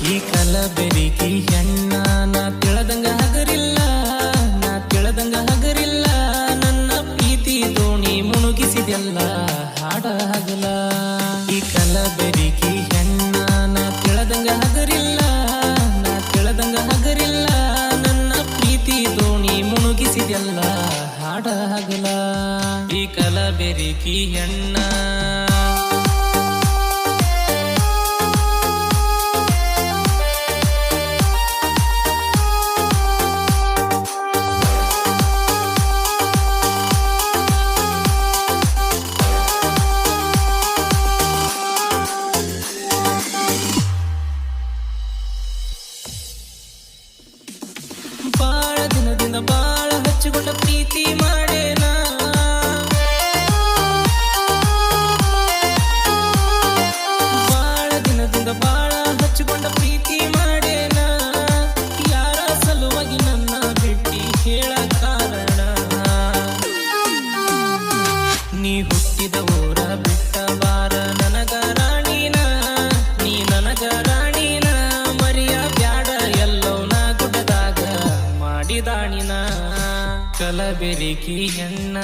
ಈ ಕಲಬೆರಿಕಿ ಹೆಣ್ಣ ನಾ ತಿಳದಂಗ ಹಗರಿಲ್ಲ, ನಾ ತಿಳದಂಗ ಹಗರಿಲ್ಲ. ನನ್ನ ಪ್ರೀತಿ ದೋಣಿ ಮುಳುಗಿಸಿದೆಲ್ಲ ಹಾಡ ಹಗಲ. ಈ ಕಲಬೆರಿಕಿ ಹೆಣ್ಣ ನಾ ತಿಳದಂಗ ಹಗರಿಲ್ಲ, ನಾ ತಿಳದಂಗ ಹಗರಿಲ್ಲ. ನನ್ನ ಪ್ರೀತಿ ದೋಣಿ ಮುಳುಗಿಸಿದೆಲ್ಲ ಹಾಡ ಹಗಲ. ಈ ಕಲಬೆರಿಕಿ ಹೆಣ್ಣ ಬಾಳ ದಿನದಿಂದ ಬಾಳ ಹಚ್ಚಿಕೊಂಡ ಪ್ರೀತಿ ಮಾಡೇನ. ಬಾಳ ದಿನದಿಂದ ಬಾಳ ಹಚ್ಚಿಕೊಂಡ ಪ್ರೀತಿ ಮಾಡೇನ. ಯಾರ ಸಲುವಾಗಿ ನನ್ನ ಬಿಟ್ಟಿ ಹೇಳ ಕಾರಣ. ನೀ ಹುಟ್ಟಿದ ಊರ ಬಿಟ್ಟ ಬಾರ ನನಗ ರಾಣಿನ, ನೀ ನನಗ ರಾಣಿನ. ಮರಿಯ ಬ್ಯಾಡ ಎಲ್ಲೋನ ಗುಡ್ಡದಾಗ ಮಾಡಿದಾಣಿನ. ಕಲಬೆರಿಕಿ ಹೆಣ್ಣ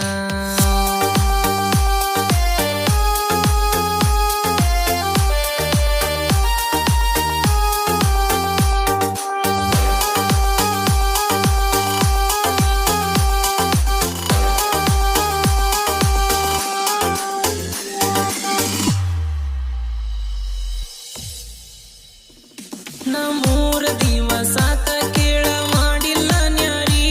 ನಮ್ಮೂರ ದಿವಸಾತ ಕೇಳ ಮಾಡಿಲ್ಲ ನ್ಯಾರಿ.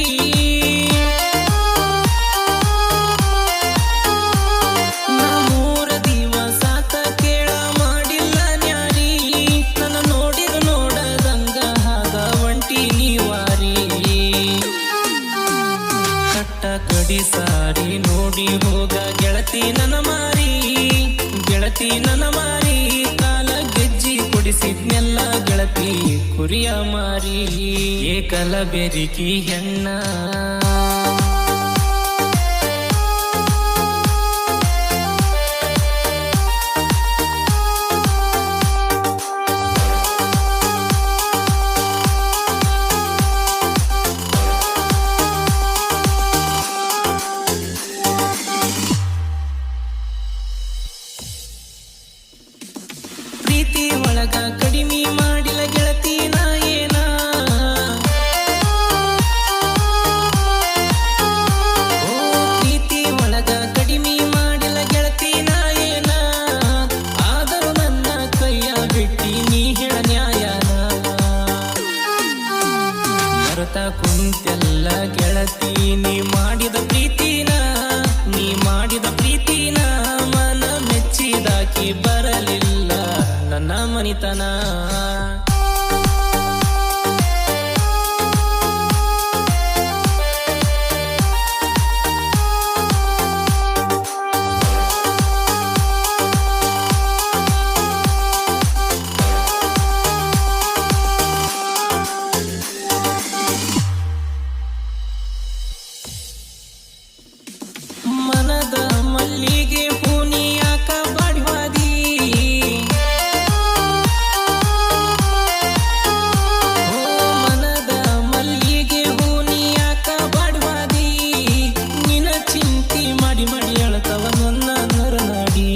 ನಮ್ಮೂರ ದಿವಸಾತ ಕೇಳ ಮಾಡಿಲ್ಲ ನ್ಯಾರಿ. ನನ್ನ ನೋಡಿದ ನೋಡದಂಗ ಹಾಗ ಒಂಟಿ ನೀವಾರಿ. ಕಟ್ಟ ಕಡಿ ಸಾರಿ ನೋಡಿ ಹೋಗ ಗೆಳತಿ ನನ್ನ ಮಾರಿ, ಗೆಳತಿ ನನ್ನ ಮಾರಿ. ಕಾಲ ಗೆಜ್ಜಿ ಕೊಡಿಸಿದ್ನೆಲ್ಲ ಗೆಳತಿ ಕುರಿಯ ಮಾರಿ. ಏ ಕಲಬೆರಿಕಿ ಹೆಣ್ಣ ಪ್ರೀತಿ ಒಳಗ ಕಡಿಮೆ ಮಾಡಿಲ್ಲ ಗೆಳತಿ ನಾ ಏನ. ಓ ಪ್ರೀತಿ ಒಳಗ ಕಡಿಮೆ ಮಾಡಿಲ್ಲ ಗೆಳತಿ ನಾ ಏನ. ಆದರೂ ನನ್ನ ಕೈಯ ಬಿಟ್ಟಿ ನೀ ಹೇಳ ನ್ಯಾಯನ. ಮರತ ಕುಂತೆಲ್ಲ ಗೆಳತಿ ನೀ ಮಾಡಿದ ಪ್ರೀತಿನ, ನೀ ಮಾಡಿದ ಪ್ರೀತಿನ. ಮನ ಮೆಚ್ಚಿದಾಕಿ ಬರಲಿಲ್ಲ ನನ್ನ ಮನಿತನ. ಮನದ ಮಲ್ಲಿಗೆ ಹೂನಿ ಯಾಕ ಬಾಡ್ವಾದಿ. ಮನದ ಮಲ್ಲಿಗೆ ಹೂನಿ ಯಾಕ ಬಾಡ್ವಾದಿ. ನಿನ ಚಿಂತಿ ಮಾಡಿ ಮಾಡಿ ಅಳತವ ನನ್ನ ನರನಾಡಿ.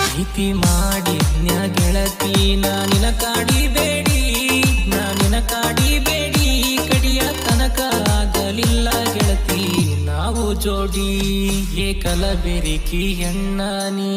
ಪ್ರೀತಿ ಮಾಡಿದ್ನ್ಯ ಗೆಳತಿ ನಾ ನಿನ ಕಾಡಿಬೇಡಿ, ನಾ ನಿನ ಕಾಡಿಬೇಡಿ. ಕಡಿಯ ತನಕ ಆಗಲಿಲ್ಲ ಗೆಳತಿ ನಾವು ಜೋಡಿ. ಏ ಕಲಬೆರಿಕಿ ಹೆಣ್ಣ ನೀ